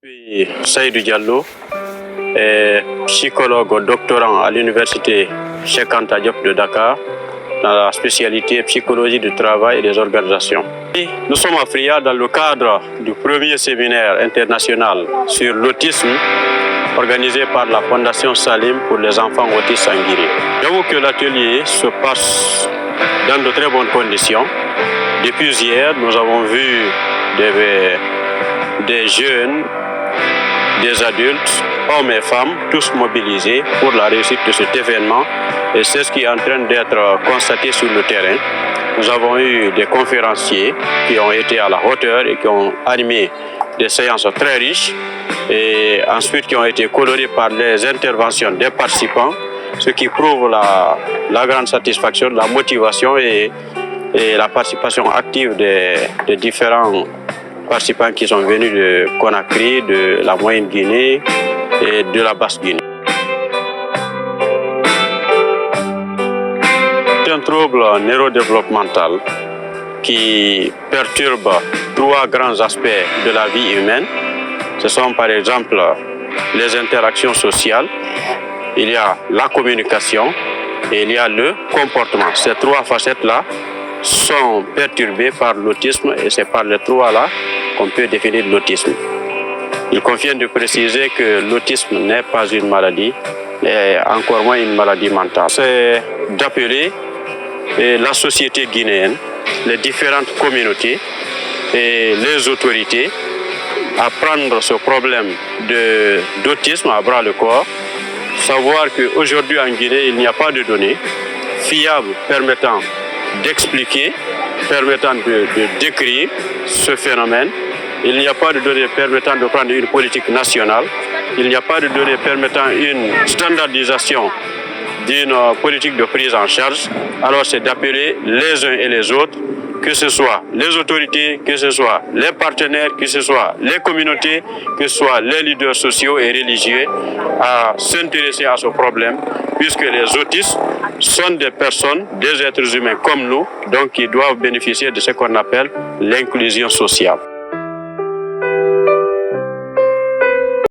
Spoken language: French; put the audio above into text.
suis Seydou Diallo, psychologue doctorant à l'université Cheikh Anta Diop de Dakar dans la spécialité psychologie du travail et des organisations. Nous sommes à Fria dans le cadre du premier séminaire international sur l'autisme organisé par la Fondation Salim pour les enfants autistes en Guinée. J'avoue que l'atelier se passe dans de très bonnes conditions. Depuis hier, nous avons vu des jeunes, des adultes, hommes et femmes, tous mobilisés pour la réussite de cet événement. Et c'est ce qui est en train d'être constaté sur le terrain. Nous avons eu des conférenciers qui ont été à la hauteur et qui ont animé des séances très riches et ensuite qui ont été colorées par les interventions des participants, ce qui prouve la grande satisfaction, la motivation et la participation active des différents participants qui sont venus de Conakry, de la Moyenne Guinée et de la Basse Guinée. C'est un trouble neurodéveloppemental qui perturbe trois grands aspects de la vie humaine. Ce sont par exemple les interactions sociales, il y a la communication et il y a le comportement. Ces trois facettes-là sont perturbées par l'autisme et c'est par les trois-là qu'on peut définir l'autisme. Il convient de préciser que l'autisme n'est pas une maladie, et encore moins une maladie mentale. C'est d'appeler la société guinéenne, les différentes communautés et les autorités à prendre ce problème d'autisme à bras le corps, savoir qu'aujourd'hui en Guinée, il n'y a pas de données fiables permettant d'expliquer, permettant de décrire ce phénomène. Il n'y a pas de données permettant de prendre une politique nationale. Il n'y a pas de données permettant une standardisation d'une politique de prise en charge. Alors c'est d'appeler les uns et les autres, que ce soit les autorités, que ce soit les partenaires, que ce soit les communautés, que ce soit les leaders sociaux et religieux, à s'intéresser à ce problème, puisque les autistes sont des personnes, des êtres humains comme nous, donc qui doivent bénéficier de ce qu'on appelle l'inclusion sociale.